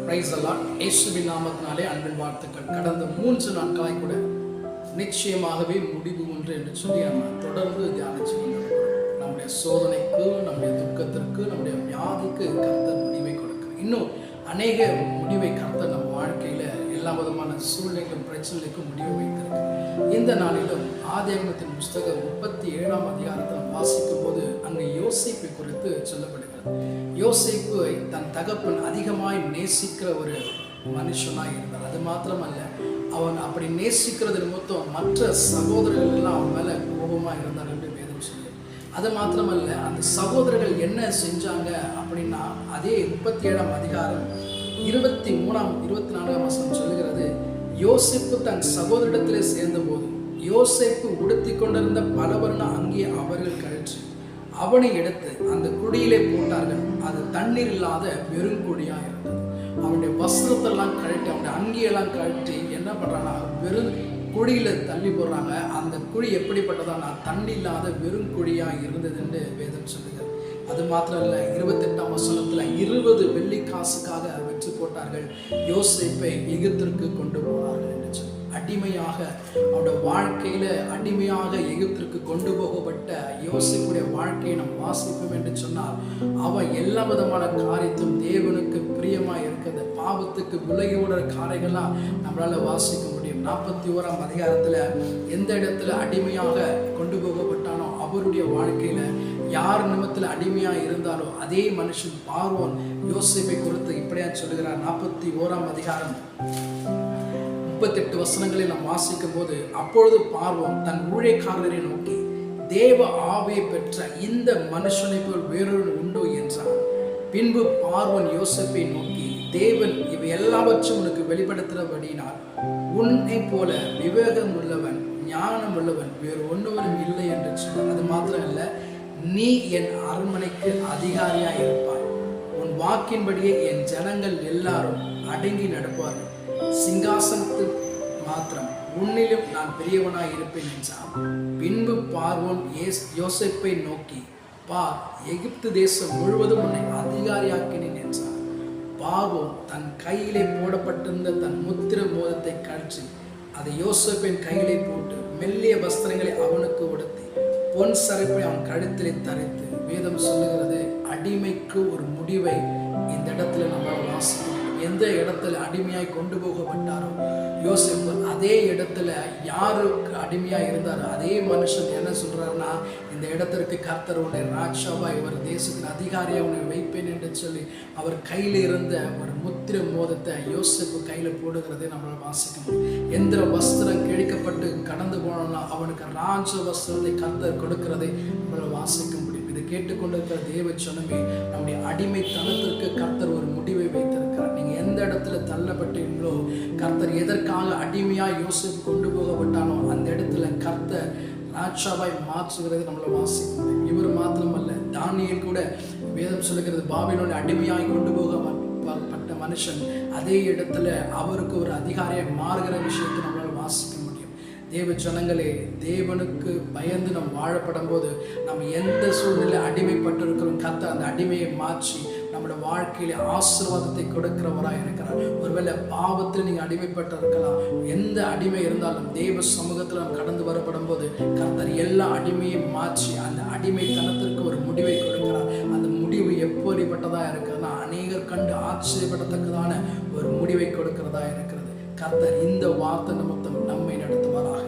Price அல்லாஹ். இயேசுவின் நாமத்தினாலே அன்பின் வாழ்த்துக்கள். கடந்த 3 நாட்களாய் கூட நிச்சயமாகவே முடிவு ஒன்று என்று சொல்லி நம்ம தொடர்ந்து தியானிச்சு கொண்டிருக்கிறோம். நம்முடைய சோதனைக்கு, நம்முடைய துக்கத்திற்கு, நம்முடைய வியாதிக்கு கர்த்தர் முடிவை கொடுக்கிறார். இன்னும் அநேக முடிவை கர்த்தர் நம்ம வாழ்க்கையில எல்லா விதமான சூழ்நிலைகளும் பிரச்சனைகளுக்கும் முடிவு வைத்திருக்கிறார். இந்த நாளிலும் ஆதியாகமத்தின் புஸ்தகம் 37ஆம் அதிகாரத்தை வாசிக்கும் போது அங்கு யோசேப்பை குறித்து சொல்லப்படுகிறது. யோசேப்பை தன் தகப்பன் அதிகமாய் நேசிக்கிற ஒரு மனுஷனாய் இருந்தார். அது மாத்திரமல்ல, அவன் அப்படி நேசிக்கிறது நிமித்தம் மற்ற சகோதரர்கள் எல்லாம் அவன் மேல கோபமாக இருந்தார் என்று வேதம் சொல்லு. அது மாத்திரமல்ல, அந்த சகோதரர்கள் என்ன செஞ்சாங்க அப்படின்னா, அதே 37ஆம் அதிகாரம் 23-24 வசனம் சொல்லுகிறது, யோசேப்பு தன் சகோதரிடத்திலே சேர்ந்த போது யோசேப்பு உடுத்தி கொண்டிருந்த பலவர்ண அங்கே அவர்கள் கழிச்சு அவனை எடுத்து அந்த குடியிலே போட்டார்கள். அது தண்ணீர் இல்லாத வெறும் குடியா இருந்தது. அவனுடைய வஸ்திரத்தெல்லாம் கழட்டி, அவனுடைய அங்கியெல்லாம் கழட்டி என்ன பண்றாங்கன்னா வெறும் குழியில தள்ளி போடுறாங்க. அந்த குழி எப்படிப்பட்டதானா தண்ணி இல்லாத வெறும் குழியா இருந்தது என்று வேதம் சொல்லுகிறது. அது மாத்திரம் இல்லை, 28ஆம் வசனத்துல 20 வெள்ளி காசுக்காக வெற்றி போட்டார்கள். யோசேப்பை எகிப்திற்கு கொண்டு போனார்கள் என்று சொல்லி, அடிமையாக அவனுடைய வாழ்க்கையில அடிமையாக எகிப்திற்கு கொண்டு போகப்பட்ட யோசேப்புடைய வாழ்க்கையை நாம் வாசிப்போம் என்று சொன்னால், அவன் எல்லா விதமான காரியத்தும் தேவனுக்கு பிரியமா இருக்கிறது, பாவத்துக்கு விலகி ஓடுற காரியங்கள்லாம் நம்மளால வாசிக்க முடியும். 41ஆம் அதிகாரத்துல எந்த இடத்துல அடிமையாக கொண்டு போகப்பட்டானோ அவருடைய வாழ்க்கையில யார் நிமித்தத்தில் அடிமையா இருந்தாலோ அதே மனுஷன் பார்வோன் யோசேப்பை குறித்து இப்படியா சொல்லுகிறார். 41ஆம் அதிகாரம் 38 வசனங்களை நாம் வாசிக்கும் போது, அப்பொழுது பார்வோன் தன் ஊழியக்காரரை நோக்கி, தேவ ஆவியை பெற்ற இந்த மனுஷனை போல் வேறொரு உண்டோ என்றார். பின்பு பார்வோன் யோசேப்பை நோக்கி, தேவன் இவை எல்லாவற்றும் உனக்கு வெளிப்படுத்துகிறபடினால் உன்னை போல விவேகம் உள்ளவன் ஞானம் உள்ளவன் வேறு ஒன்றுவரும் இல்லை என்று சொன்னார். அது மாத்திரம் இல்லை, நீ என் அரண்மனைக்கு அதிகாரியாய் இருப்பாய், உன் வாக்கின்படியே என் ஜனங்கள் எல்லாரும் அடங்கி நடப்பார்கள், சிங்காசனத்து மாத்திரம் உன்னிலும் நான் பெரியவனாய் இருப்பேன் என்றான். பின்பு பார்வோன் யோசேப்பை நோக்கி, பார், எகிப்து தேசம் முழுவதும் உன்னை அதிகாரியாக்கினேன் என்றார். பார்வோன் தன் கையிலே போடப்பட்டிருந்த தன் முத்திர மோதத்தை கழிச்சு அதை யோசேப்பின் கையிலே போட்டு மெல்லிய வஸ்திரங்களை அவனுக்கு உடுத்தி பொன் சரைப்பை அவன் கழுத்திலே தரித்து, வேதம் சொல்லுகிறது, அடிமைக்கு ஒரு முடிவை இந்த இடத்துல நம்ம வாசிக்கணும். எந்த இடத்துல அடிமையாய் கொண்டு போகப்பட்டாரோ யோசேப்பு, அதே இடத்துல யாருக்கு அடிமையா இருந்தாரோ அதே மனுஷன் என்ன சொல்றாருன்னா, இந்த இடத்திற்கு கர்த்தர் உன்னை ராஜாவா இவர் தேசத்தின் அதிகாரியா உன்னை வைப்பேன் என்று சொல்லி அவர் கையில இருந்த ஒரு முத்திர மோதத்தை யோசேப்பு கையில போடுகிறதை நம்மளால் வாசிக்க முடியும். எந்த வஸ்திரம் கிழிக்கப்பட்டு கடந்து போனோம்னா அவனுக்கு ராஜ வஸ்திரத்தை கர்த்தர் கொடுக்கிறதை நம்மளால் வாசிக்க முடியும். இதை கேட்டுக்கொண்டிருக்கிற தேவ ஜனமே, நம்முடைய அடிமைத்தனத்திற்கு கர்த்தர் ஒரு முடிவை வைத்திருக்கிறார். நீங்க எந்த இடத்துல தள்ளப்பட்டீங்களோ, கர்த்தர் எதற்காக அடிமையா யோசேப்பு கொண்டு போகப்பட்டானோ அந்த இடத்துல கர்த்தர் ராஜாவாய் மாற்றுகிறது நம்மளை வாசிக்க முடியும். இவர் மாத்திரமல்ல, தானியேல் கூட வேதம் சொல்லுகிறது, பாபிலோனில் அடிமையாய் கொண்டு போகப்பட்ட மனுஷன் அதே இடத்துல அவருக்கு ஒரு அதிகாரியாக மாறுகிற விஷயத்தை நம்மளால் வாசிக்க முடியும். தேவ ஜனங்களே, தேவனுக்கு பயந்து நாம் வாழப்படும் போது நம்ம எந்த சூழ்நிலை அடிமைப்பட்டிருக்கிறோம், கர்த்தர் அந்த அடிமையை மாற்றி நம்மளோட வாழ்க்கையில ஆசீர்வாதத்தை கொடுக்கிறவராக இருக்கிறார். ஒருவேளை பாவத்தில் நீங்க அடிமைப்பட்டு இருக்கலாம். எந்த அடிமை இருந்தாலும் தேவ சமூகத்தில் நாம் கடந்து வரப்படும் போது கர்த்தர் எல்லா அடிமையும் மாற்றி அந்த அடிமைத்தனத்திற்கு ஒரு முடிவை கொடுக்கிறார். அந்த முடிவு எப்படிப்பட்டதா இருக்கிறதுனா, அநேகர் கண்டு ஆச்சரியப்படத்தக்கதான ஒரு முடிவை கொடுக்கிறதா இருக்கிறது. கர்த்தர் இந்த வார்த்தை நிமித்தம் நம்மை நடத்துவாராக.